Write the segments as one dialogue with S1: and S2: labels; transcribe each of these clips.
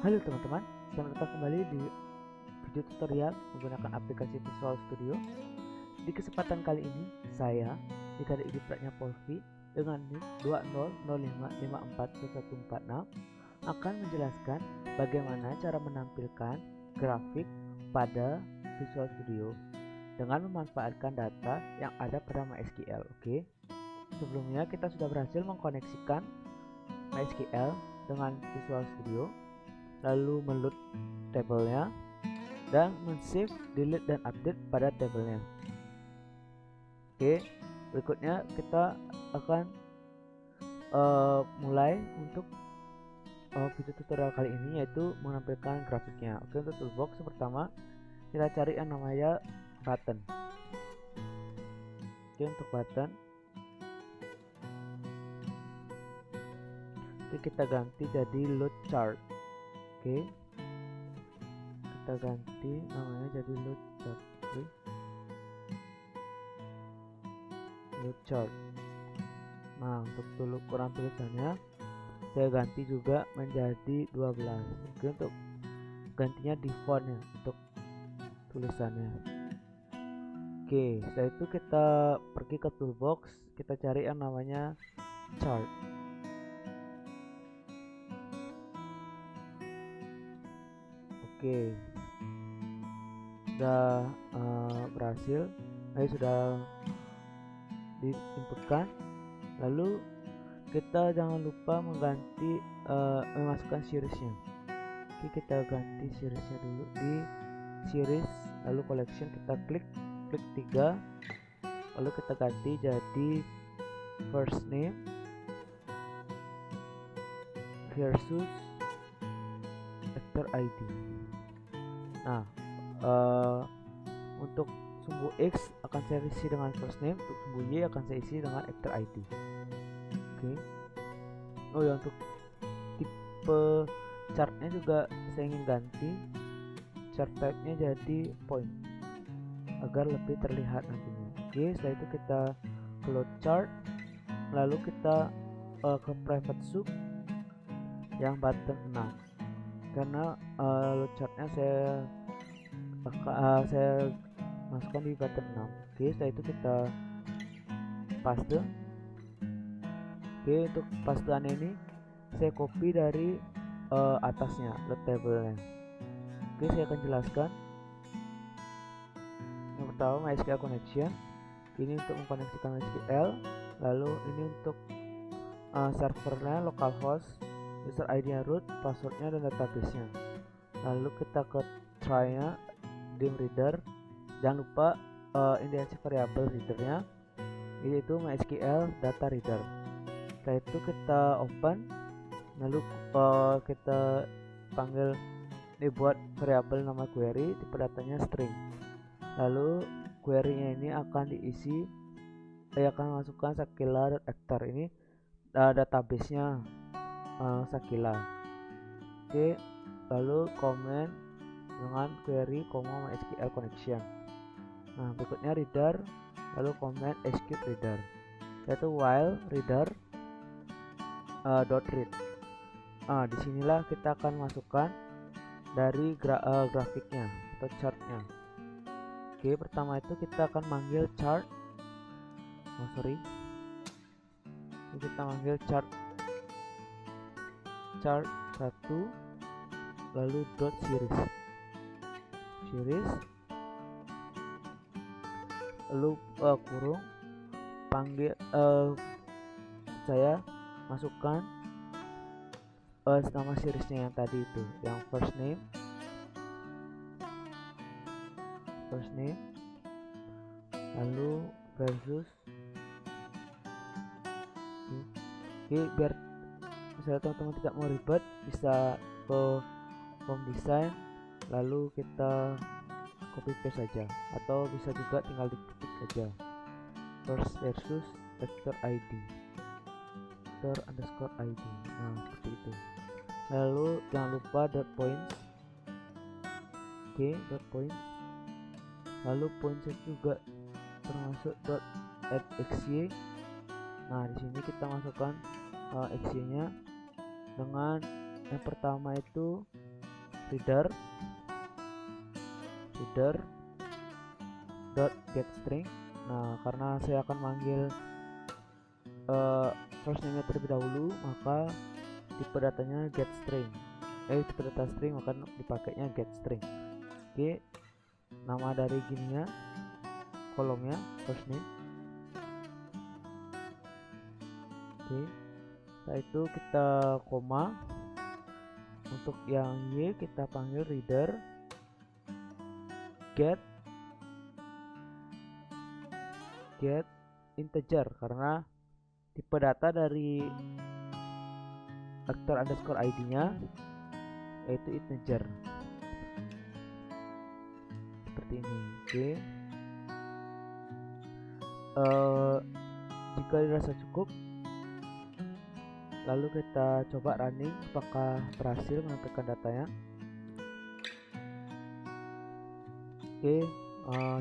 S1: Halo teman-teman, selamat datang kembali di video tutorial menggunakan aplikasi Visual Studio. Di kesempatan kali ini, saya, Dikade Idi Pratnya Polvi, dengan NIK 2005541146 akan menjelaskan bagaimana cara menampilkan grafik pada Visual Studio dengan memanfaatkan data yang ada pada MySQL. Oke. Sebelumnya kita sudah berhasil mengkoneksikan MySQL dengan Visual Studio, lalu meload tabelnya dan men-save, delete dan update pada tabelnya. Oke, berikutnya kita akan mulai untuk video tutorial kali ini, yaitu menampilkan grafiknya. Oke, untuk toolbox yang pertama kita cari yang namanya button. Oke, untuk button kita ganti jadi load chart. Oke, kita ganti namanya jadi load chart. Oke. Load chart. Nah, untuk ukuran tulisannya saya ganti juga menjadi 12. Oke, untuk gantinya di fontnya untuk tulisannya. Oke, setelah itu kita pergi ke toolbox, kita cari yang namanya chart. Oke, sudah berhasil, sudah diinputkan. Lalu kita jangan lupa mengganti memasukkan seriesnya. Oke, kita ganti seriesnya dulu di series, lalu collection kita klik 3, lalu kita ganti jadi first name versus actor ID. Nah, untuk sumbu X akan saya isi dengan first name, untuk sumbu Y akan saya isi dengan actor ID. Oke. Oh ya, untuk tipe chartnya juga saya ingin ganti chart type-nya jadi point agar lebih terlihat nantinya. Oke, setelah itu kita load chart, lalu kita ke private sub yang button 6, karena load chartnya saya masukkan di button 6. Oke, setelah itu kita paste. Oke, untuk pastean ini saya copy dari atasnya, load table-nya. Oke, saya akan jelaskan. Yang pertama, MySQL connection. Ini untuk mengkoneksikan MySQL. Lalu ini untuk servernya, localhost, user ID-nya root, passwordnya dan database-nya. Lalu kita ke try-nya, dim reader. Jangan lupa indexing variable readernya, yaitu MySQL data reader. Setelah itu kita open, lalu kita panggil dibuat variabel nama query, tipe datanya string. Lalu query-nya ini akan diisi, saya akan masukkan Sakila.actor, ini database-nya Sakila. Oke, lalu comment dengan query, MySQL connection. Nah, berikutnya reader, lalu comment execute reader, yaitu while reader dot read. Disinilah kita akan masukkan dari grafiknya atau chartnya. Oke, pertama itu kita akan manggil chart. Ini kita manggil chart 1, lalu dot series, lalu kurung, panggil saya masukkan nama seriesnya yang tadi itu, yang first name, lalu versus. Oke, biar misalnya teman-teman tidak mau ribet, bisa ke form design lalu kita copy paste saja, atau bisa juga tinggal diketik saja first versus actor ID, actor_ID. Nah, seperti itu. Lalu jangan lupa dot points. Oke, dot points, lalu points juga termasuk dot add xy. Nah, di sini kita masukkan xy nya dengan yang pertama itu reader dot get string. Nah, karena saya akan manggil first name-nya terlebih dahulu, maka tipe datanya get string. Tipe data string, maka dipakainya get string. Oke, nama dari gininya, kolomnya first name. Oke, setelah itu kita koma. Untuk yang Y kita panggil reader get integer, karena tipe data dari actor underscore id nya yaitu integer seperti ini. Oke, jika dirasa cukup, lalu kita coba running apakah berhasil menampilkan datanya. Oke,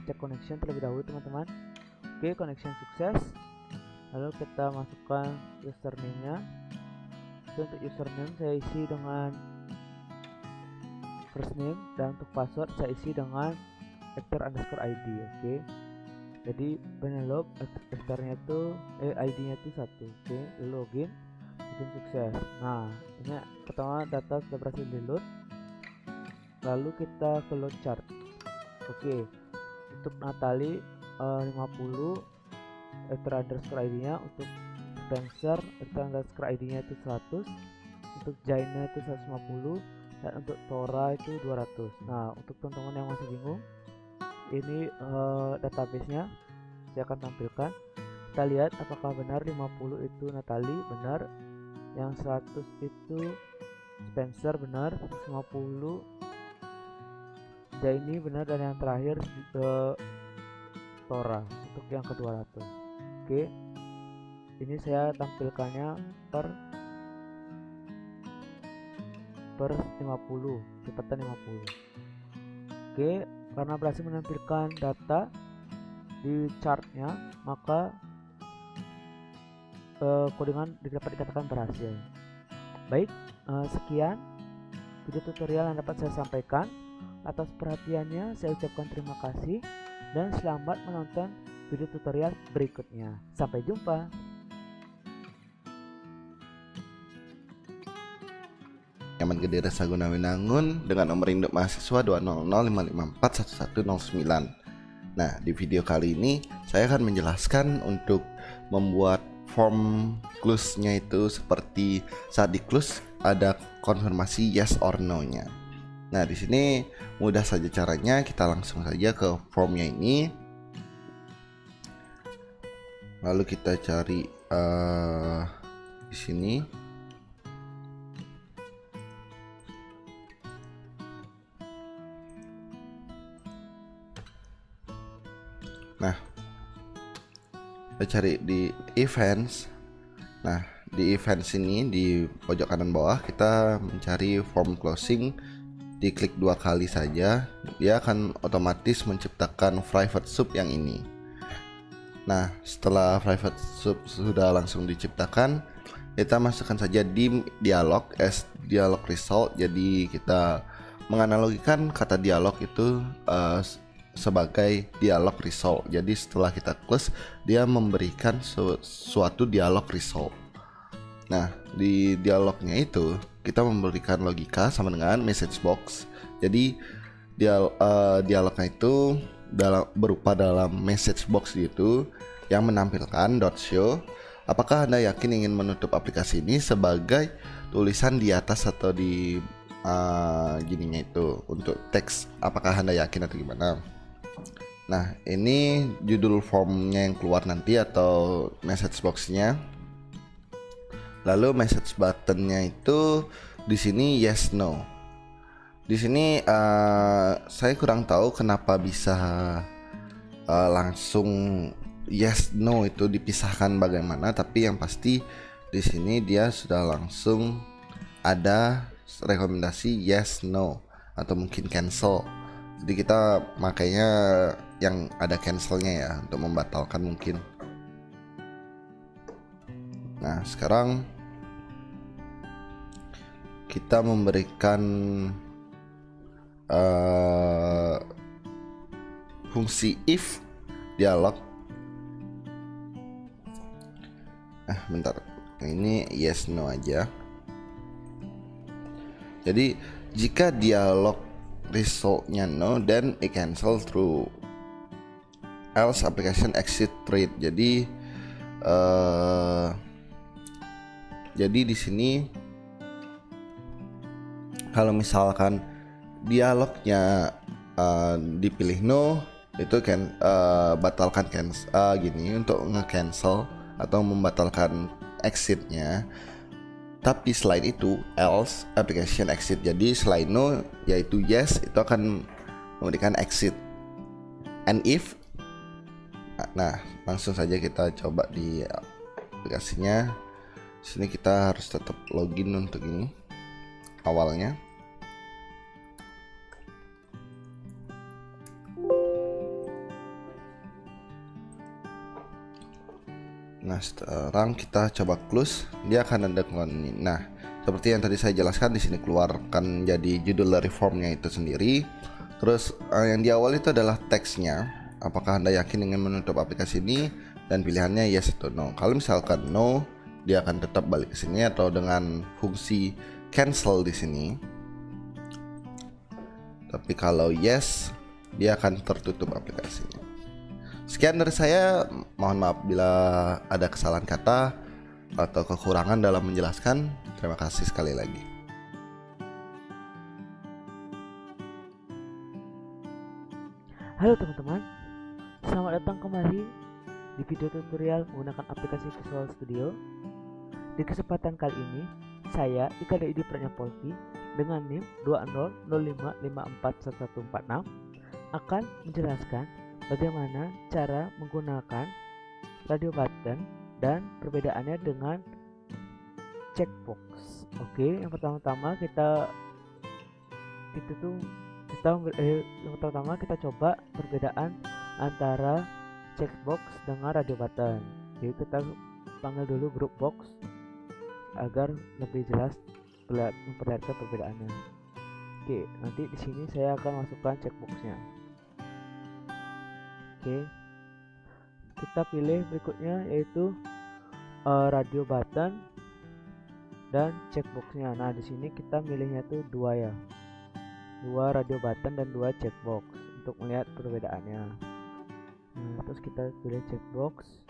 S1: cek connection terlebih dahulu teman-teman. Oke, connection sukses. Lalu kita masukkan username-nya. Untuk username saya isi dengan first name, dan untuk password saya isi dengan actor underscore id. Oke, jadi Penelope actornya itu id-nya itu 1. Oke, login sukses. Nah, ini pertama data sudah berhasil di load. Lalu kita ke load chart. Oke, untuk Natalie 50 actor underscore id nya, untuk Spencer actor underscore id nya itu 100, untuk Jaina itu 150, dan untuk Tora itu 200. Nah, untuk teman-teman yang masih bingung, ini database nya saya akan tampilkan. Kita lihat apakah benar 50 itu Natalie, benar. Yang 100 itu Spencer, benar. 150 Jaini, benar. Dan yang terakhir Tora untuk yang ke 200. Oke, ini saya tampilkannya per 50, cepatan 50. Oke, karena berhasil menampilkan data di chartnya, maka codingan dapat dikatakan berhasil. Baik, sekian video tutorial yang dapat saya sampaikan. Atas perhatiannya saya ucapkan terima kasih, dan selamat menonton video tutorial berikutnya. Sampai jumpa.
S2: Nyaman Gede Rasaguna Winangun dengan nomor induk mahasiswa 20055411109. Nah, di video kali ini saya akan menjelaskan untuk membuat form close-nya itu seperti saat di close ada konfirmasi yes or no-nya. Nah, di sini mudah saja caranya, kita langsung saja ke formnya ini. Lalu kita cari di sini. Nah, kita cari di events. Nah, di events ini di pojok kanan bawah kita mencari form closing. Diklik 2 kali saja, dia akan otomatis menciptakan private sub yang ini. Nah, setelah private sub sudah langsung diciptakan, kita masukkan saja di dialog as dialog result. Jadi kita menganalogikan kata dialog itu sebagai dialog result. Jadi setelah kita close, dia memberikan suatu dialog result. Nah, di dialognya itu kita memberikan logika sama dengan message box. Jadi dialognya itu berupa dalam message box itu yang menampilkan .show. Apakah Anda yakin ingin menutup aplikasi ini sebagai tulisan di atas atau di gininya itu untuk teks. Apakah Anda yakin atau gimana? Nah, ini judul formnya yang keluar nanti atau message boxnya. Lalu message buttonnya itu di sini yes no. Di sini saya kurang tahu kenapa bisa langsung yes no itu dipisahkan bagaimana, tapi yang pasti di sini dia sudah langsung ada rekomendasi yes no atau mungkin cancel. Jadi kita makanya yang ada cancelnya ya untuk membatalkan mungkin. Nah, sekarang kita memberikan fungsi if dialog. Bentar, ini yes no aja. Jadi jika dialog resultnya no, then it cancel through, else application exit thread. Jadi di sini kalau misalkan dialognya dipilih no, itu kan batalkan gini untuk nge-cancel atau membatalkan exitnya. Tapi selain itu else application exit. Jadi selain no yaitu yes, itu akan memberikan exit. And if, nah langsung saja kita coba di aplikasinya. Sini kita harus tetap login untuk ini awalnya. Nah sekarang kita coba close, dia akan ada keluar ini. Nah seperti yang tadi saya jelaskan, di sini keluarkan jadi judul dari formnya itu sendiri. Terus yang di awal itu adalah teksnya, apakah Anda yakin ingin menutup aplikasi ini, dan pilihannya yes atau no. Kalau misalkan no, dia akan tetap balik ke sini atau dengan fungsi cancel di sini. Tapi kalau yes, dia akan tertutup aplikasinya. Sekian dari saya, mohon maaf bila ada kesalahan kata atau kekurangan dalam menjelaskan. Terima kasih sekali lagi.
S1: Halo teman-teman, selamat datang kembali di video tutorial menggunakan aplikasi Visual Studio. Di kesempatan kali ini, saya Ika Didi Pranyapolvi dengan NIM 2005541146 akan menjelaskan bagaimana cara menggunakan radio button dan perbedaannya dengan checkbox. Oke, yang pertama-tama kita coba perbedaan antara checkbox dengan radio button. Jadi kita panggil dulu group box agar lebih jelas memperlihatkan perbedaannya. Oke, nanti di sini saya akan masukkan checkboxnya. Oke, kita pilih berikutnya yaitu radio button dan checkboxnya. Nah di sini kita milihnya tuh dua radio button dan dua checkbox untuk melihat perbedaannya. Nah, terus kita pilih checkbox.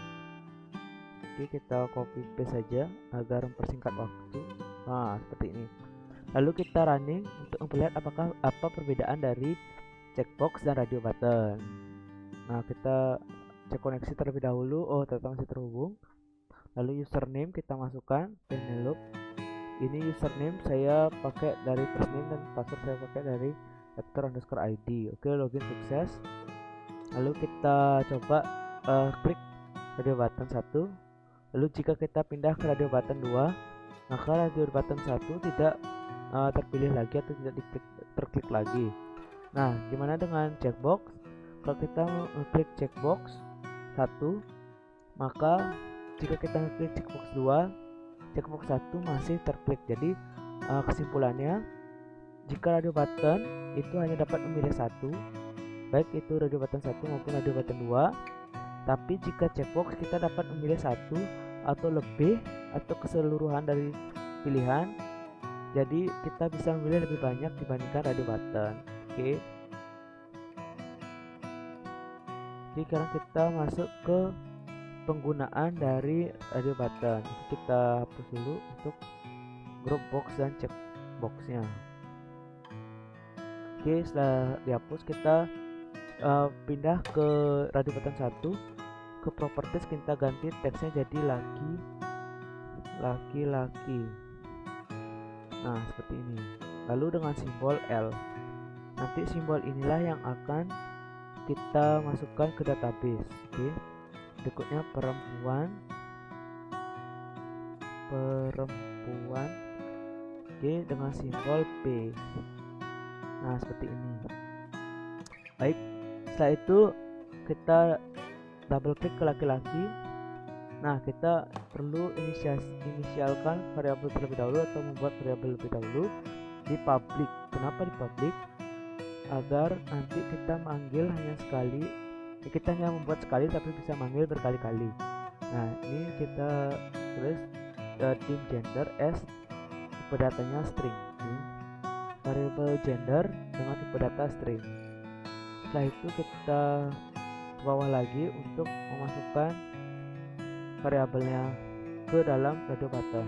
S1: Oke, kita copy paste saja agar mempersingkat waktu. Nah seperti ini. Lalu kita running untuk melihat apa perbedaan dari checkbox dan radio button. Nah kita cek koneksi terlebih dahulu. Oh ternyata masih terhubung. Lalu username kita masukkan Penelope. Ini username saya pakai dari first name dan password saya pakai dari @id. Oke, login sukses. Lalu kita coba klik radio button 1. Lalu jika kita pindah ke radio button 2, maka radio button 1 tidak terpilih lagi atau tidak terklik lagi. Nah gimana dengan checkbox? Kalau kita klik checkbox 1, maka jika kita klik checkbox 2, checkbox 1 masih terklik. Jadi kesimpulannya, jika radio button itu hanya dapat memilih satu, baik itu radio button 1 maupun radio button 2. Tapi jika checkbox kita dapat memilih satu atau lebih atau keseluruhan dari pilihan. Jadi kita bisa memilih lebih banyak dibandingkan radio button. Oke. Jadi sekarang kita masuk ke penggunaan dari radio button. Kita hapus dulu untuk group box dan checkboxnya. Oke, setelah dihapus kita pindah ke radio button 1. Ke properties kita ganti teksnya jadi laki-laki. Nah seperti ini. Lalu dengan simbol L. Nanti simbol inilah yang akan kita masukkan ke database. Oke. Berikutnya perempuan. Oke, dengan simbol P. Nah seperti ini. Baik, setelah itu kita double klik ke laki-laki. Nah kita perlu inisialkan variabel terlebih dahulu atau membuat variabel lebih dahulu di public. Kenapa di public? agar nanti kita manggil hanya sekali, kita hanya membuat sekali tapi bisa manggil berkali-kali. Nah, ini kita tulis dim gender as tipe datanya string, variabel gender dengan tipe data string. Setelah itu kita ke bawah lagi untuk memasukkan variabelnya ke dalam radio button.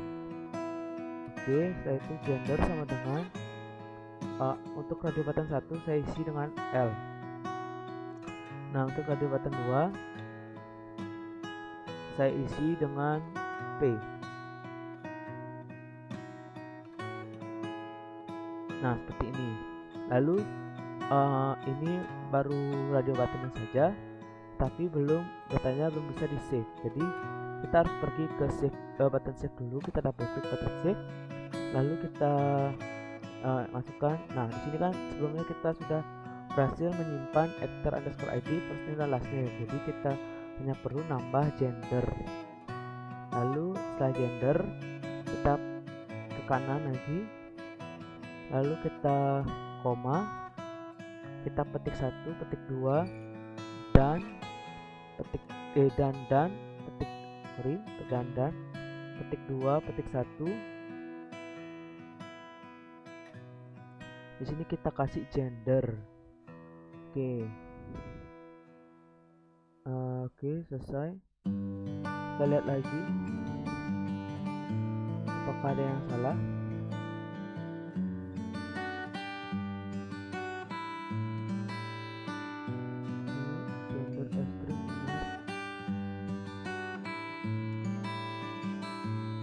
S1: Oke, setelah itu gender sama dengan untuk radio button 1 saya isi dengan L. Nah, untuk radio button 2 saya isi dengan P. Nah, seperti ini. Lalu ini baru radio buttonnya saja, tapi datanya belum bisa di save. Jadi kita harus pergi ke save, button save dulu. Kita double klik button save, lalu kita masukkan. Nah, di sini kan sebelumnya kita sudah berhasil menyimpan actor underscore id, first name dan last name. Jadi kita hanya perlu nambah gender. Lalu setelah gender kita ke kanan lagi, lalu kita koma, kita petik 1, petik 2, dan petik petik 2, petik 1. Di sini kita kasih gender. Oke, selesai. Kita lihat lagi apakah ada yang salah. Gender string benar.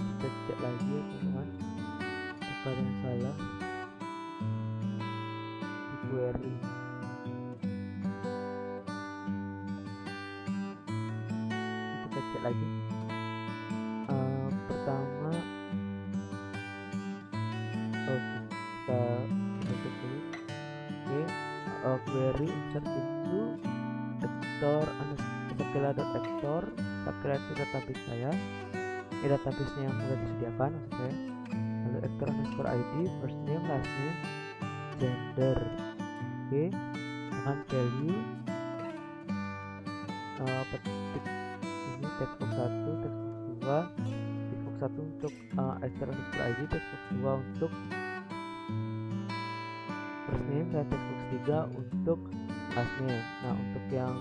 S1: Kita cek lagi ya teman-teman, apakah ada yang salah di query. Kita cek lagi. Pertama, kita cek dulu. Query insert into actor sakila.actor. Sakila itu database saya. Ini database yang sudah disediakan maksud saya. Lalu actor underscore id, first name, last name, gender. Dengan value petik ini textbox 1, textbox 2, textbox 1 untuk actor underscore id, textbox 2 untuk first name, dan textbox 3 untuk last name. Nah, untuk yang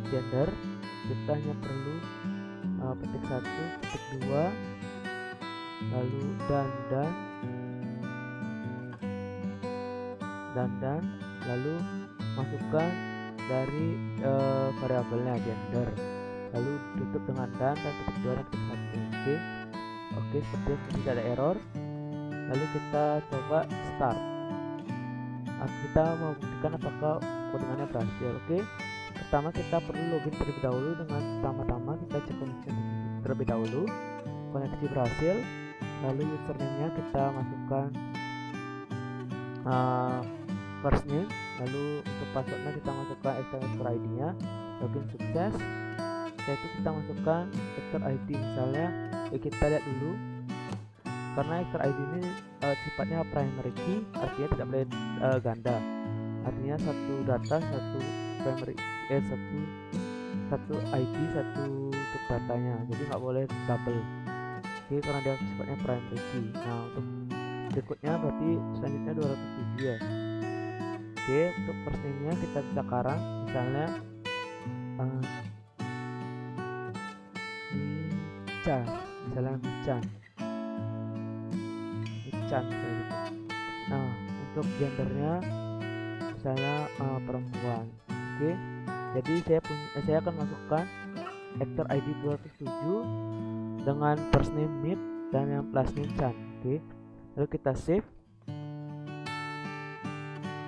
S1: gender kita hanya perlu petik 1, petik 2, lalu dan lalu masukkan dari variabelnya gender, lalu tutup dengan dan petik 2 dan petik 1. Oke, seperti itu, tidak ada error. Lalu kita coba start. Kita membuktikan apakah codingannya berhasil. Pertama kita perlu login terlebih dahulu. Dengan pertama-tama kita cek koneksi terlebih dahulu. Koneksi berhasil. Lalu username-nya kita masukkan first name. Lalu untuk passwordnya kita masukkan actor ID-nya. Login sukses. Setelah itu kita masukkan actor ID. Misalnya kita lihat dulu, karena actor ID ini sifatnya primary key, artinya tidak boleh ganda. Artinya satu data, satu primary, satu ID, satu untuk datanya. Jadi nggak boleh double. Karena dia sifatnya primary key. Nah, untuk berikutnya berarti selanjutnya 207 ya. Untuk first name-nya kita bisa karang, misalnya Michan misalnya gitu. Nah, untuk gendernya misalnya perempuan. Jadi saya akan masukkan actor ID 207 dengan first name Mip dan yang last name Chan. Lalu kita save.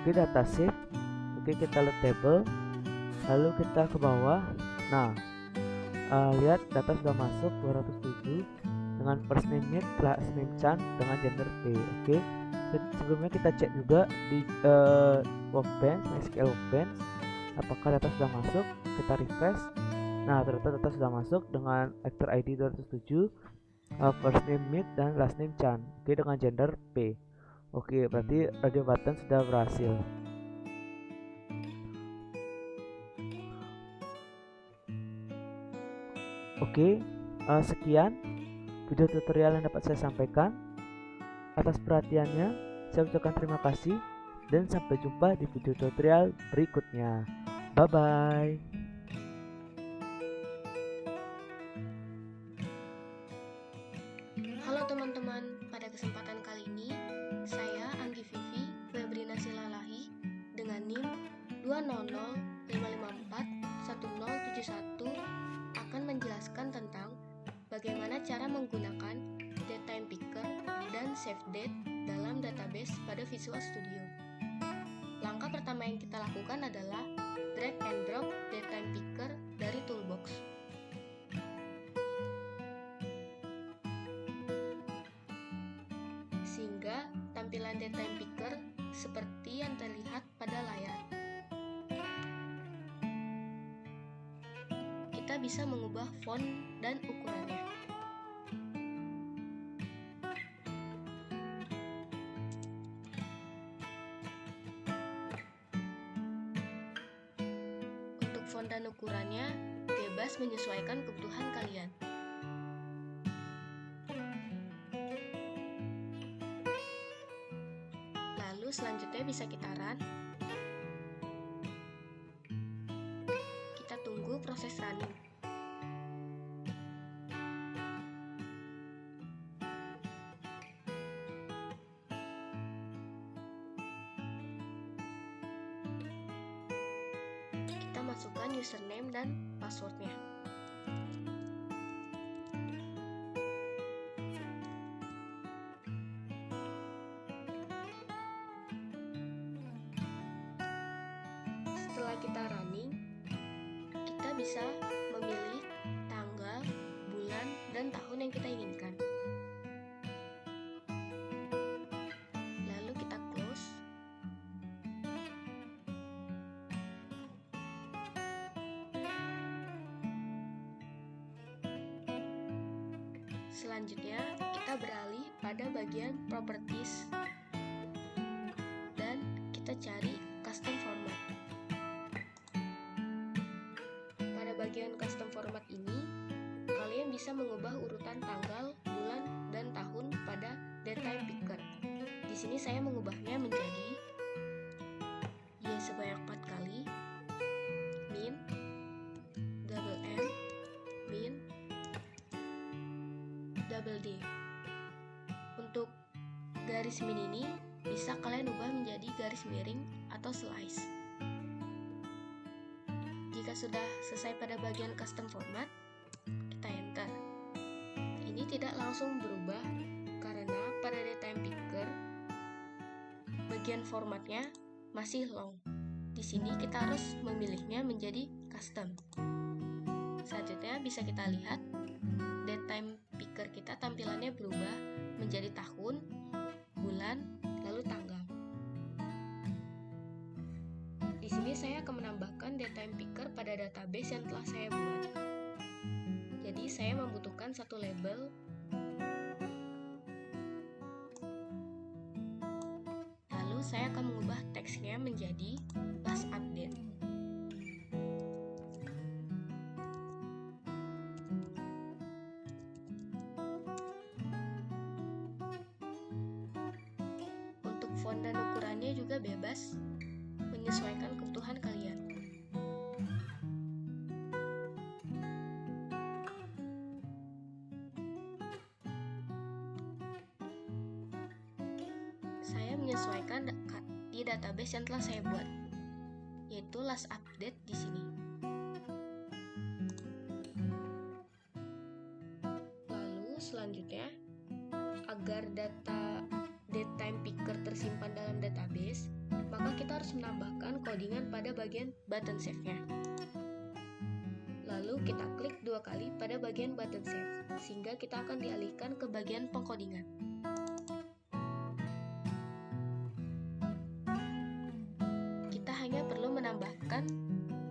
S1: Data save. Kita lihat table, lalu kita ke bawah. Nah, lihat data sudah masuk 207 dengan first name Mip, last name Chan dengan gender P. Sebelumnya kita cek juga di Workbench, MySQL Workbench, apakah data sudah masuk. Kita refresh. Nah, ternyata data sudah masuk dengan actor ID 207, first name Mip dan last name Chan, dengan gender P. Oke, berarti radio button sudah berhasil. Oke, sekian video tutorial yang dapat saya sampaikan. Atas perhatiannya, saya ucapkan terima kasih dan sampai jumpa di video tutorial berikutnya. Bye bye.
S3: Halo teman-teman, pada kesempatan kali ini saya Anggi Vivi Febrina Silalahi dengan NIM 20055411071 akan menjelaskan tentang bagaimana cara menggunakan datetime picker dan save date dalam database pada Visual Studio. Langkah pertama yang kita lakukan adalah drag and drop datetime picker dari toolbox. Sehingga tampilan datetime picker seperti yang terlihat pada layar. Kita bisa mengubah font dan ukurannya. Untuk font dan ukurannya, bebas menyesuaikan kebutuhan kalian. Lalu selanjutnya bisa kita run. Kita tunggu proses running. Kita masukkan username dan passwordnya. Setelah kita running, kita bisa memilih tanggal, bulan, dan tahun yang kita inginkan. Lalu kita close. Selanjutnya, kita beralih pada bagian properties dan kita cari custom format. Pada bagian custom format ini, kalian bisa mengubah urutan tanggal, bulan, dan tahun pada datetime picker. Di sini saya mengubahnya menjadi Y sebanyak 4 kali, min, double M, min, double D. Untuk garis min ini bisa kalian ubah menjadi garis miring atau slice. Jika sudah selesai pada bagian custom format, kita enter. Ini tidak langsung berubah karena pada datetime picker bagian formatnya masih long. Di sini kita harus memilihnya menjadi custom. Selanjutnya bisa kita lihat datetime picker kita tampilannya berubah menjadi tahun, bulan, lalu tanggal. Di sini saya akan menambahkan datetime picker pada database yang telah saya buat. Jadi saya membutuhkan satu label. Lalu saya akan mengubah teksnya menjadi last update. Untuk font dan ukurannya juga bebas menyesuaikan kebutuhan kalian. Saya menyesuaikan di database yang telah saya buat, yaitu last update di sini. Lalu selanjutnya, agar data datetime picker tersimpan dalam database, maka kita harus menambahkan codingan pada bagian button save-nya. Lalu kita klik 2 kali pada bagian button save, sehingga kita akan dialihkan ke bagian pengkodingan. Kita hanya perlu menambahkan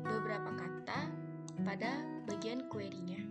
S3: beberapa kata pada bagian query-nya.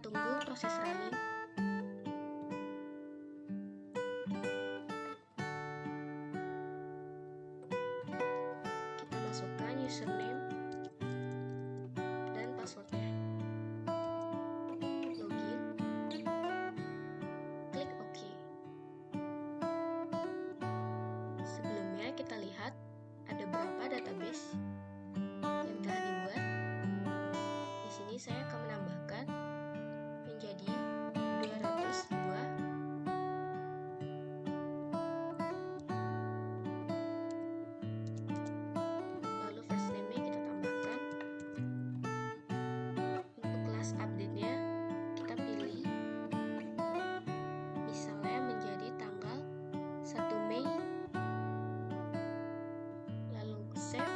S3: tunggu proses running. Kita masukkan username dan passwordnya. Login. Klik OK. Sebelumnya kita lihat ada berapa database yang telah dibuat. Di sini saya akan menambahkan menjadi 200 buah. Lalu first name-nya kita tambahkan. Untuk kelas update-nya kita pilih misalnya menjadi tanggal 1 Mei. Lalu save.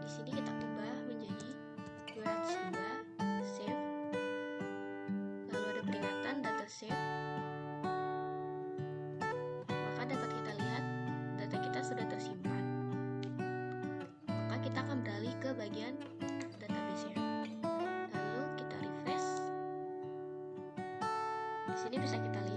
S3: Di sini kita ubah menjadi 202, save. Lalu ada peringatan data save. Maka dapat kita lihat data kita sudah tersimpan. Maka kita akan beralih ke bagian database-nya. Lalu kita refresh. Di sini bisa kita lihat